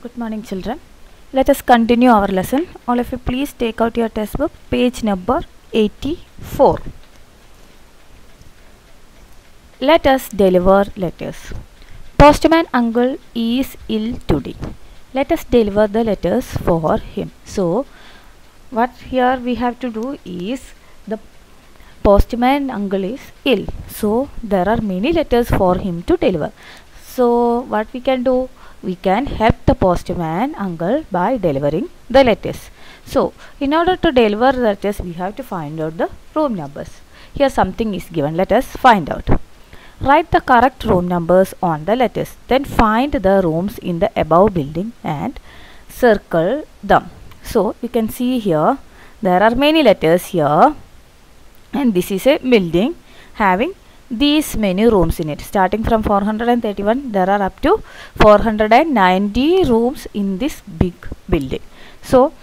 Good morning, children. Let us continue our lesson. All of you please take out your textbook, page number 84. Let us deliver letters. Postman uncle is ill today. Let us deliver the letters for him. So, what here we have to do is the postman uncle is ill. So, there are many letters for him to deliver. So, what we can do? We can help the postman uncle by delivering the letters. So, in order to deliver the letters, we have to find out the room numbers. Here something is given. Let us find out. Write the correct room numbers on the letters. Then find the rooms in the above building and circle them. So, you can see here there are many letters here, and this is a building having these many rooms in it. Starting from 431, there are up to 490 rooms in this big building. So,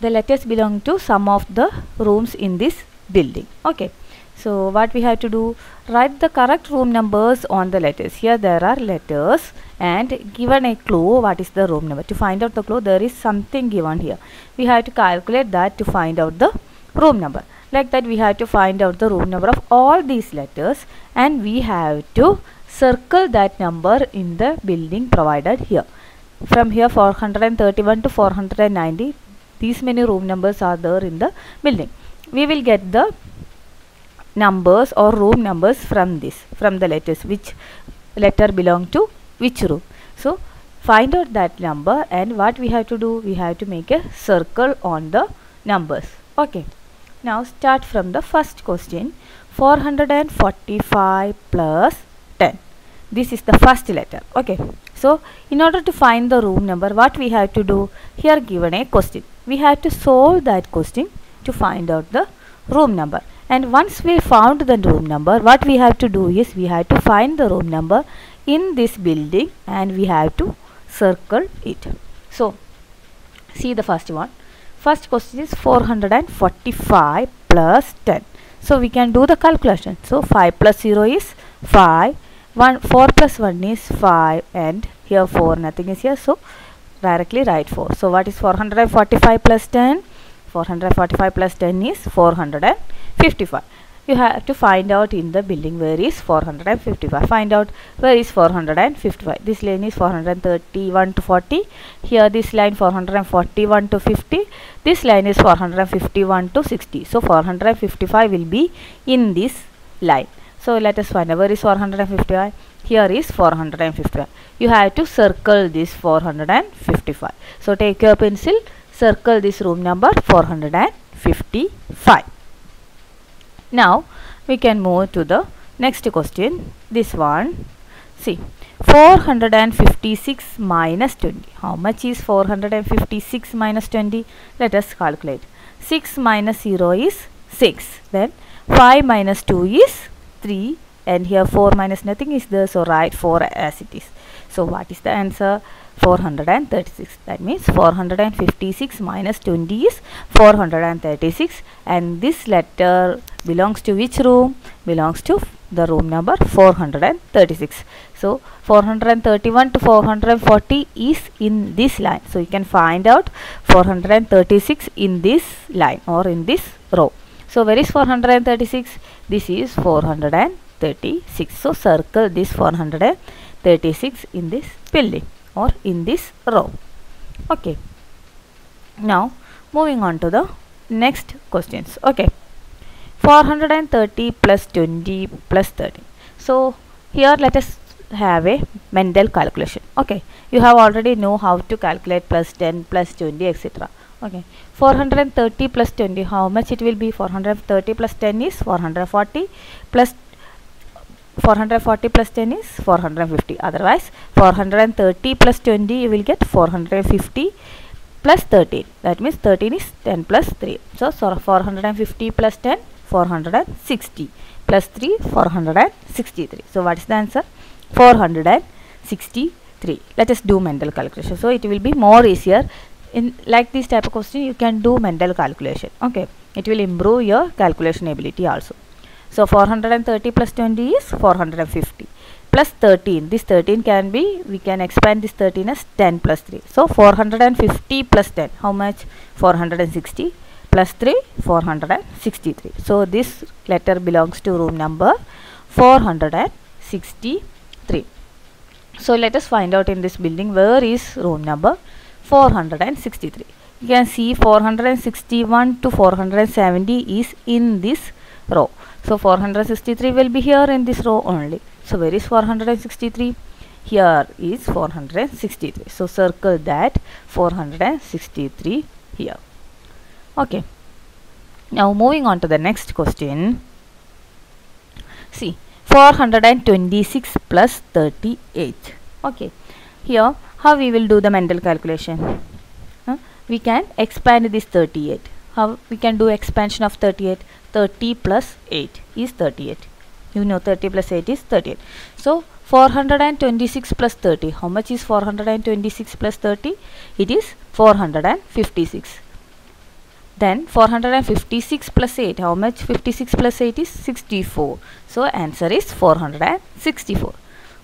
the letters belong to some of the rooms in this building. Okay. So, what we have to do? Write the correct room numbers on the letters. Here there are letters and given a clue what is the room number. To find out the clue, there is something given here. We have to calculate that to find out the room number. Like that, we have to find out the room number of all these letters, and we have to circle that number in the building provided here. From here 431 to 490, these many room numbers are there in the building. We will get the numbers or room numbers from the letters, which letter belong to which room. So, find out that number, and what we have to do? We have to make a circle on the numbers. Okay. Now start from the first question. 445 plus 10. This is the first letter. Okay. So, in order to find the room number, what we have to do? Here given a question. We have to solve that question to find out the room number. And once we found the room number, what we have to do is we have to find the room number in this building and we have to circle it. So, see the first one. First question is 445 plus 10. So, we can do the calculation. So, 5 plus 0 is 5. 4 plus 1 is 5, and here 4, nothing is here. So, directly write 4. So, what is 445 plus 10? 445 plus 10 is 455. You have to find out in the building where is 455. Find out where is 455. This line is 431 to 40. Here this line 441 to 50. This line is 451 to 60. So 455 will be in this line. So let us find out where is 455. Here is 455. You have to circle this 455. So take your pencil, circle this room number 455. Now, we can move to the next question. This one. See, 456 minus 20. How much is 456 minus 20? Let us calculate. 6 minus 0 is 6. Then 5 minus 2 is 3. And here 4 minus nothing is there. So, write 4 as it is. So, what is the answer? 436. That means 456 minus 20 is 436, and this letter belongs to which room? Belongs to the room number 436. So 431 to 440 is in this line. So you can find out 436 in this line or in this row. So where is 436? This is 436. So circle this 436 in this building or in this row. Okay. Now moving on to the next questions. Okay. 430 plus 20 plus 30. So here let us have a mental calculation. Okay. You have already know how to calculate plus 10 plus 20 etc. Okay. 430 plus 20, how much it will be? 430 plus 10 is 440 plus 440 plus 10 is 450. Otherwise 430 plus 20 you will get 450 plus 13. That means 13 is 10 plus 3. So 450 plus 10, 460 plus 3, 463. So what is the answer? 463. Let us do mental calculation. So it will be more easier. In like this type of question you can do mental calculation. Okay. It will improve your calculation ability also. So 430 plus 20 is 450. plus 13. This 13 can be, we can expand this 13 as 10 plus 3. So 450 plus 10, how much? 460 plus 3, 463. So this letter belongs to room number 463. So let us find out in this building where is room number 463. You can see 461 to 470 is in this row. So 463 will be here in this row only. So where is 463? Here is 463. So circle that 463 here. Okay. Now moving on to the next question. See, 426 plus 38. Okay. Here how we will do the mental calculation? We can expand this 38. How we can do expansion of 38? 30 plus 8 is 38. You know 30 plus 8 is 38. So 426 plus 30. How much is 426 plus 30? It is 456. Then 456 plus 8. How much? 56 plus 8 is 64. So answer is 464.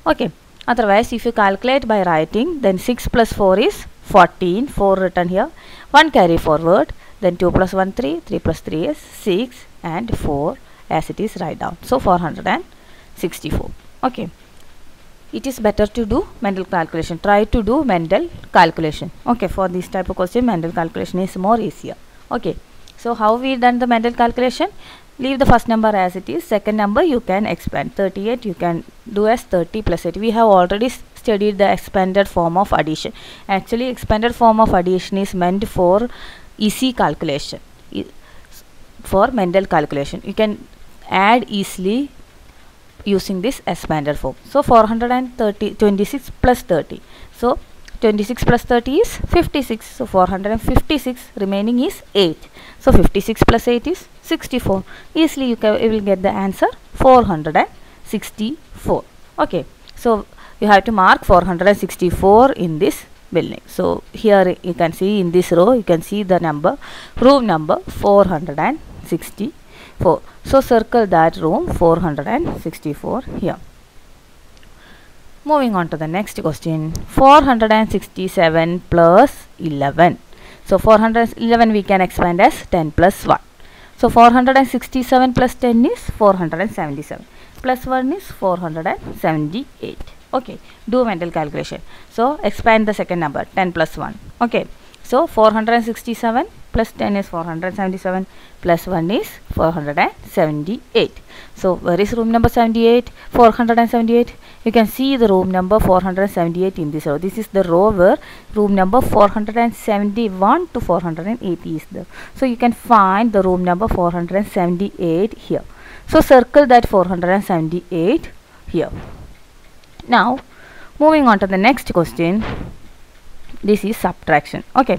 Okay. Otherwise, if you calculate by writing, then 6 plus 4 is 14. 4 written here. 1 carry forward. Then 2 plus 1, 3. 3 plus 3 is 6. And 4 as it is write down. So 464. Okay. It is better to do mental calculation. Try to do mental calculation. Okay. For this type of question, mental calculation is more easier. Okay. So how we done the mental calculation? Leave the first number as it is. Second number you can expand. 38 you can do as 30 plus 8. We have already studied the expanded form of addition. Actually, expanded form of addition is meant for easy calculation. For mental calculation, you can add easily using this expanded form. So 426 plus 30. So 26 plus 30 is 56. So 456 remaining is 8. So 56 plus 8 is 64. Easily you will get the answer 464. Okay. So you have to mark 464 in this building. So here you can see in this row, you can see the number, room number 464. So circle that room 464 here. Moving on to the next question. 467 plus 11. So 411 we can expand as 10 plus 1. So 467 plus 10 is 477. Plus 1 is 478. Okay. Do mental calculation. So expand the second number, 10 plus 1. Okay. So 467 plus 10 is 477. Plus 1 is 478. So where is room number 78? 478. You can see the room number 478 in this row. This is the row where room number 471 to 480 is there. So you can find the room number 478 here. So circle that 478 here. Now moving on to the next question. This is subtraction. Okay.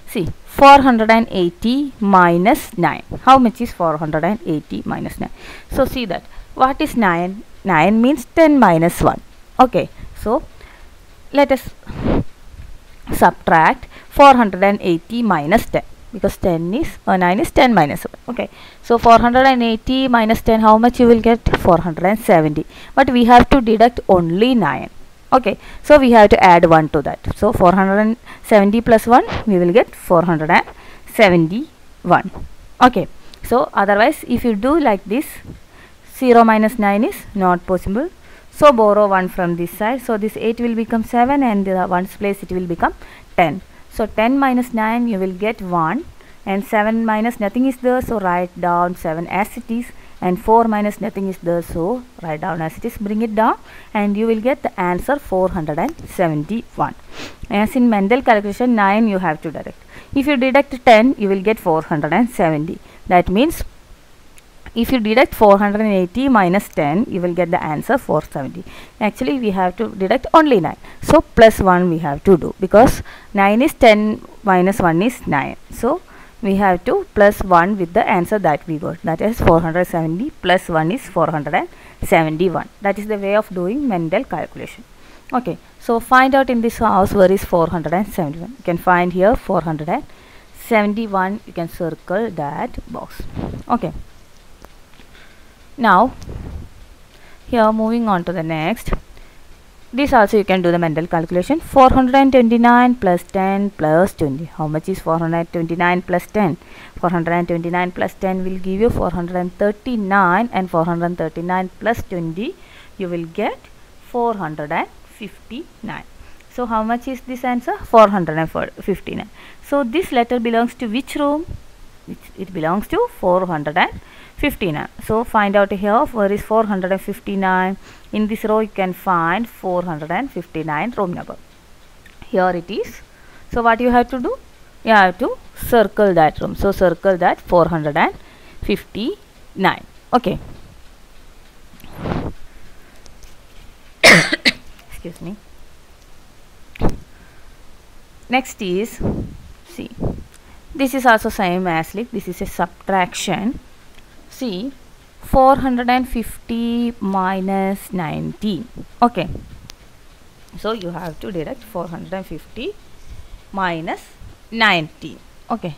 See, 480 minus 9. How much is 480 minus 9? So see that. What is 9? 9 means 10 minus 1. Okay. So let us subtract 480 minus 10. Because 9 is 10 minus 1. Okay. So 480 minus 10, how much you will get? 470. But we have to deduct only 9. Okay, so we have to add 1 to that. So 470 plus 1, we will get 471. Okay, so otherwise if you do like this, 0 minus 9 is not possible. So borrow 1 from this side. So this 8 will become 7 and the 1's place it will become 10. So 10 minus 9 you will get 1 and 7 minus nothing is there. So write down 7 as it is. And 4 minus nothing is there, so write down as it is, bring it down and you will get the answer 471. As in mental calculation, 9 you have to deduct. If you deduct 10, you will get 470. That means if you deduct 480 minus 10, you will get the answer 470. Actually, we have to deduct only 9. So plus 1 we have to do because 9 is 10 minus 1 is 9. So we have to plus 1 with the answer that we got, that is 470 plus 1 is 471. That is the way of doing mental calculation. Okay, so find out in this house where is 471. You can find here 471. You can circle that box. Okay, now here moving on to the next. This also you can do the mental calculation. 429 plus 10 plus 20. How much is 429 plus 10? 429 plus 10 will give you 439, and 439 plus 20 you will get 459. So how much is this answer? 459. So this letter belongs to which room? It belongs to 459. So find out here where is 459. In this row you can find 459 room number. Here it is. So what you have to do? You have to circle that room. So circle that 459. Okay. Excuse me. Next is, see, this is also same as like this is a subtraction. See, 450 minus 19. Okay, so you have to deduct 450 minus 19. Okay,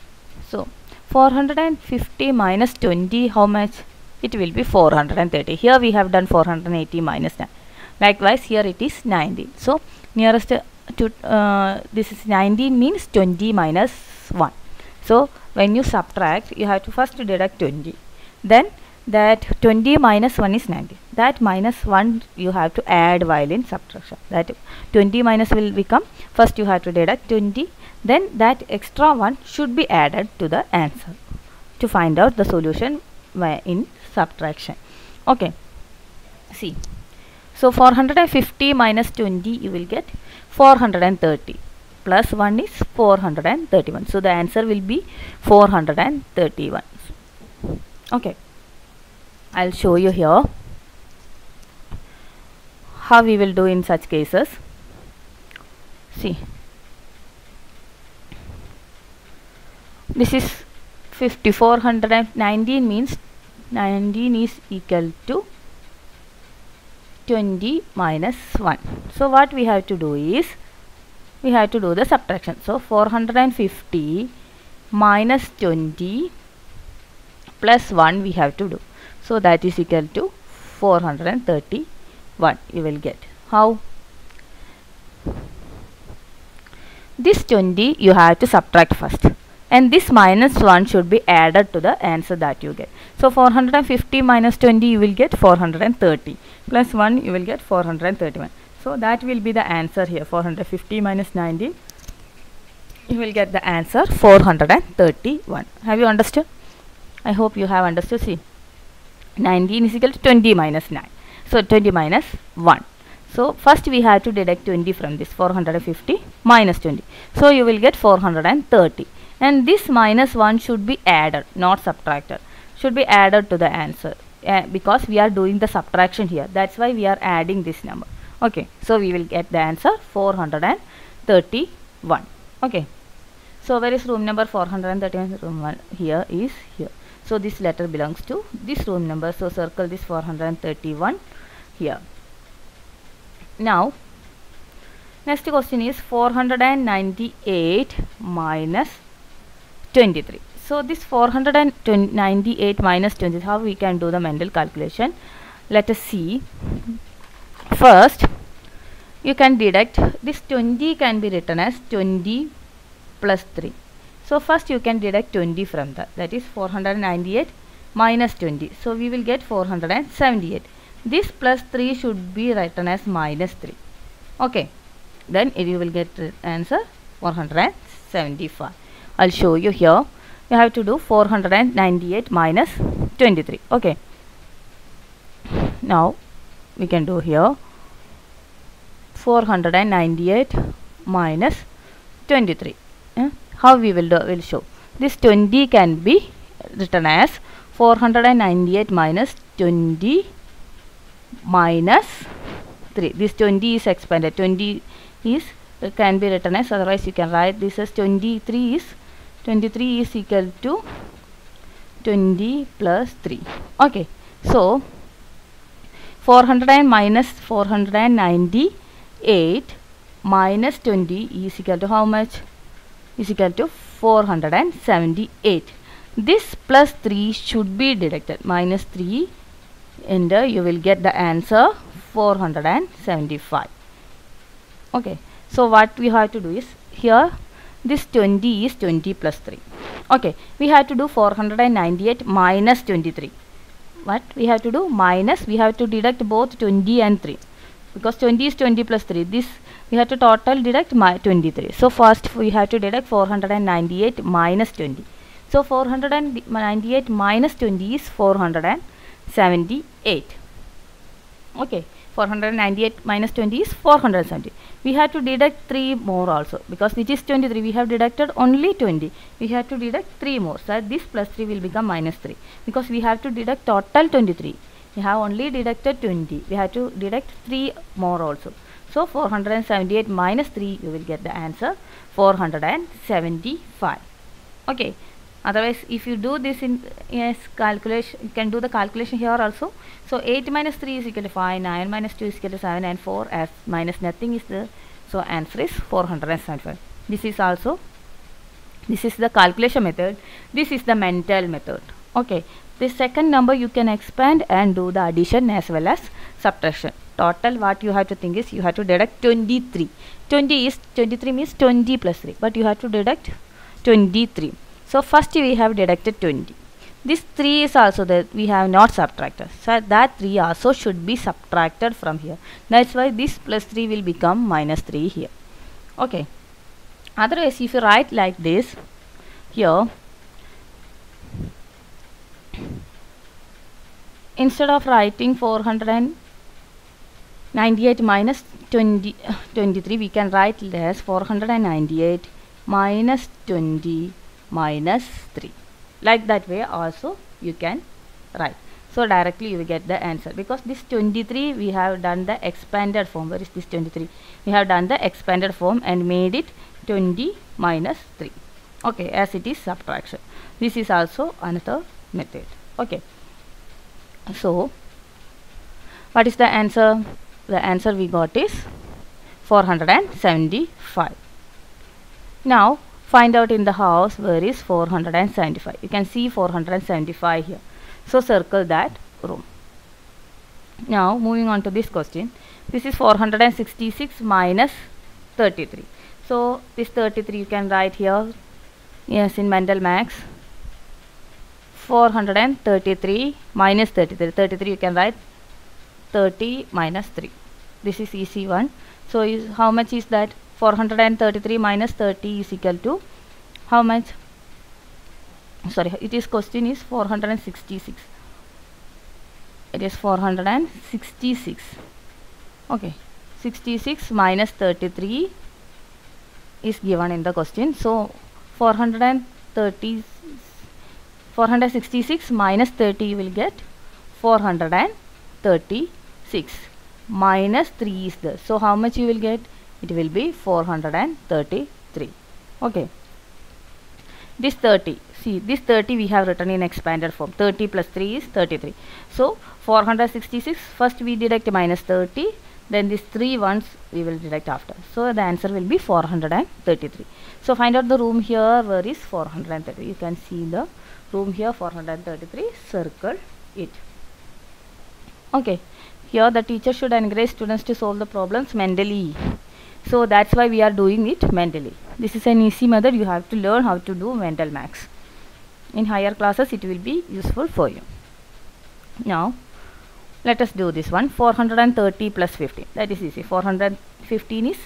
so 450 minus 20, how much? It will be 430. Here we have done 480 minus 9. Likewise here it is 19. So nearest to this is 19 means 20 minus 1. So when you subtract, you have to first deduct 20. Then that 20 minus 1 is 19. That minus 1 you have to add while in subtraction. That 20 minus will become, first you have to deduct 20. Then that extra 1 should be added to the answer to find out the solution in subtraction. Okay. See. So 450 minus 20 you will get 430 plus 1 is 431. So the answer will be 431. Okay, I'll show you here how we will do in such cases. See, this is 419 means 19 is equal to 20 minus 1. So what we have to do is, we have to do the subtraction. So 450 minus 20 plus 1 we have to do. So that is equal to 431 you will get. How? This 20 you have to subtract first, and this minus 1 should be added to the answer that you get. So 450 minus 20 you will get 430, plus 1 you will get 431. So that will be the answer here. 450 minus 90, you will get the answer 431. Have you understood? I hope you have understood. See, 19 is equal to 20 minus 9. So 20 minus 1. So first we have to deduct 20 from this. 450 minus 20. So you will get 430. And this minus 1 should be added, not subtracted. Should be added to the answer. Because we are doing the subtraction here. That's why we are adding this number. Okay. So we will get the answer 431. Okay. So where is room number 431? Room 1 here is here. So this letter belongs to this room number. So circle this 431 here. Now, next question is 498 minus 23. So this 498 minus 20, how we can do the mental calculation? Let us see. First, you can deduct this 20 can be written as 20 plus 3. So first you can deduct 20 from that. That is 498 minus 20. So we will get 478. This plus 3 should be written as minus 3. Okay. Then you will get the answer 475. I'll show you here. You have to do 498 minus 23. Okay. Now we can do here 498 minus 23. How we will do? Will show. This 20 can be written as 498 minus 20 minus 3. This 20 is expanded. 20 is can be written as, otherwise you can write this as 23 is equal to 20 plus 3. Okay. So 400 minus 498 minus 20 is equal to how much? Is equal to 478. This plus 3 should be deducted. Minus 3 enter, you will get the answer 475. Okay, so what we have to do is, here this 20 is 20 plus 3. Okay, we have to do 498 minus 23. What we have to do? Minus, we have to deduct both 20 and 3, because 20 is 20 plus 3. This we have to total deduct 23. So first we have to deduct 498 minus 20. So 498 minus 20 is 478. Okay, 498 minus 20 is 470. We have to deduct 3 more also, because it is 23. We have deducted only 20. We have to deduct 3 more. So this plus 3 will become minus 3, because we have to deduct total 23. We have only deducted 20. We have to deduct 3 more also. So 478 minus 3, you will get the answer 475. Okay. Otherwise, if you do this in calculation, you can do the calculation here also. So 8 minus 3 is equal to 5, 9 minus 2 is equal to 7, and 4 as minus nothing is there. So answer is 475. This is the calculation method. This is the mental method. Okay. The second number you can expand and do the addition as well as subtraction. Total what you have to think is, you have to deduct 23. 23 means 20 plus 3, but you have to deduct 23. So first we have deducted 20. This 3 is also there, we have not subtracted. So that 3 also should be subtracted from here. That's why this plus 3 will become minus 3 here. Okay. Otherwise, if you write like this, here, instead of writing 498 minus 23, we can write as 498 minus 20 minus 3. Like that way also you can write. So directly you will get the answer, because this 23 we have done the expanded form. Where is this 23? We have done the expanded form and made it 20 minus 3. Okay, as it is subtraction. This is also another method. Okay. So what is the answer? The answer we got is 475. Now find out in the house where is 475. You can see 475 here. So circle that room. Now moving on to this question. This is 466 minus 33. So this 33 you can write here. Yes, in mental max. 433 minus 33. 33 you can write 30 minus 3. This is easy one. So how much is that? 433 minus 30 is equal to how much? Sorry, it is question is 466. It is 466. Okay, 66 minus 33 is given in the question. So 466 minus 30 you will get 436 minus 3 is there. So how much you will get? It will be 433. Okay. This 30. See, this 30 we have written in expanded form. 30 plus 3 is 33. So 466, first we deduct minus 30. Then these 3 ones we will deduct after. So the answer will be 433. So find out the room here where is 433. You can see the room here 433. Circle it. Okay. Here the teacher should encourage students to solve the problems mentally. So that's why we are doing it mentally. This is an easy method. You have to learn how to do mental maths. In higher classes it will be useful for you. Now let us do this one. 430 plus 15. That is easy. 415 is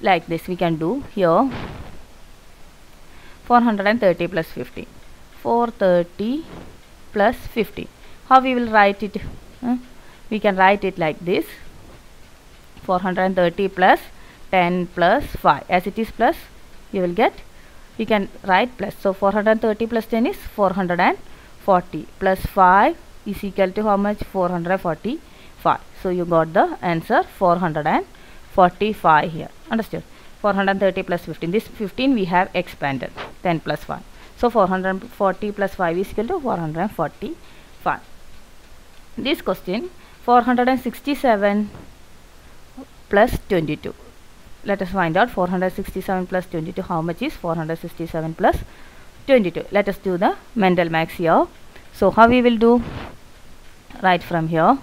like this. We can do here 430 plus 15. 430 plus 15. How we will write it? We can write it like this. 430 plus 10 plus 5. As it is plus, you will get, we can write plus. So 430 plus 10 is 440 plus 5 is equal to how much? 445. So you got the answer 445 here. Understood? 430 plus 15. This 15 we have expanded. 10 plus 5. So 440 plus 5 is equal to 445. This question 467 plus 22. Let us find out 467 plus 22. How much is 467 plus 22? Let us do the mental max here. So how we will do? Right from here,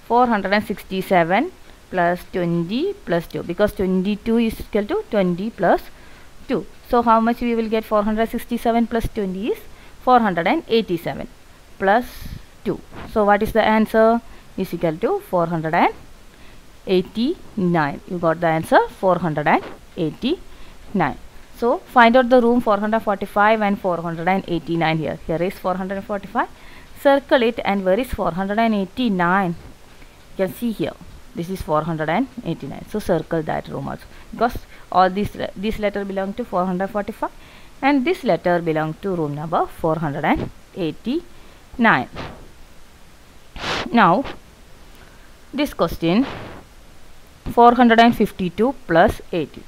467 plus 20 plus 2, because 22 is equal to 20 plus 2. So how much we will get? 467 plus 20 is 487 plus 2. So what is the answer? Is equal to 489. You got the answer, 489. So find out the room 445 and 489 here. Here is 445. Circle it, and where is 489? You can see here. This is 489. So circle that room also, because all this letter belong to 445 and this letter belong to room number 489. Now this question, 452 plus 18.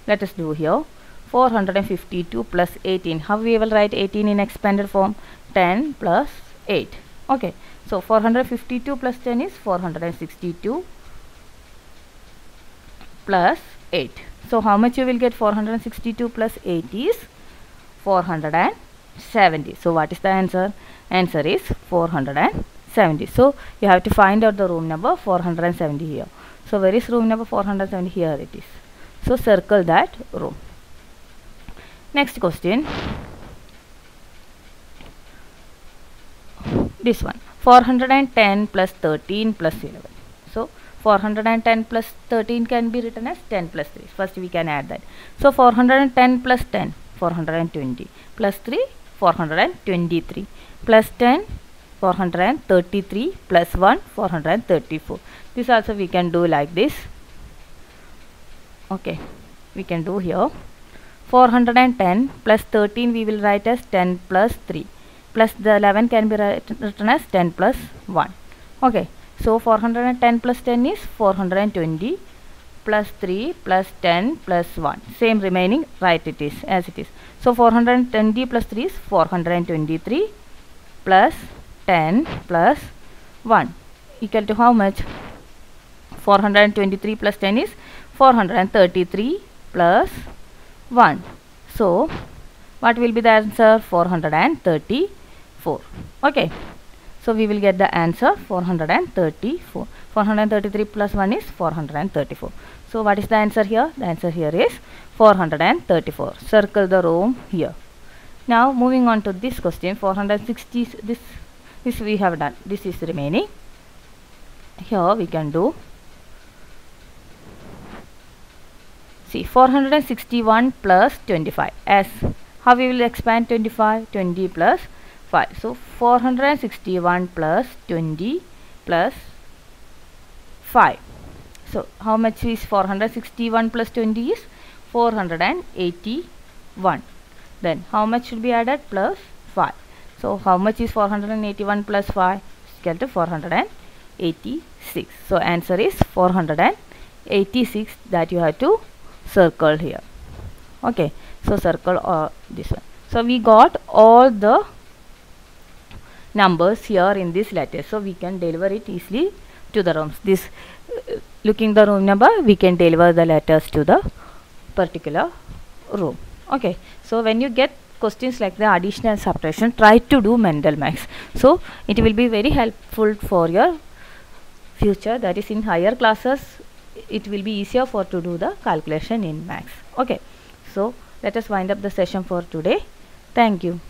Let us do here. 452 plus 18. How we will write 18 in expanded form? 10 plus 8. Okay. So 452 plus 10 is 462 plus 8. So how much you will get? 462 plus 8 is 470. So what is the answer? Answer is 470. So you have to find out the room number 470 here. So where is room number 470? Here it is. So circle that room. Next question. This one. 410 plus 13 plus 11. So 410 plus 13 can be written as 10 plus 3. First we can add that. So 410 plus 10, 420, plus 3, 423, plus 10, 433, plus 1, 434. This also we can do like this. Okay, we can do here. 410 plus 13 we will write as 10 plus 3, plus the 11 can be written as 10 plus 1. Okay, so 410 plus 10 is 420 plus 3 plus 10 plus 1. Same remaining, write it is as it is. So 420 plus 3 is 423 plus 10 plus 1 equal to how much? 423 plus 10 is 433 plus 1. So what will be the answer? 434. Okay, so we will get the answer 434. 433 plus 1 is 434. So what is the answer here? The answer here is 434. Circle the row here. Now moving on to this question, 460. This we have done. This is remaining. Here we can do. See, 461 plus 25. As how we will expand 25? 20 plus 5. So 461 plus 20 plus 5. So how much is 461 plus 20 is 481. Then how much should be added? Plus 5. So how much is 481 plus 5? It's equal to 486. So answer is 486, that you have to circle here. Okay, so circle this one. So we got all the numbers here in this letter, so we can deliver it easily to the rooms. This looking the room number, we can deliver the letters to the particular room. Okay, so when you get questions like the addition and subtraction, try to do mental maths. So it will be very helpful for your future, that is in higher classes. It will be easier for to do the calculation in maths. Okay, so let us wind up the session for today. Thank you.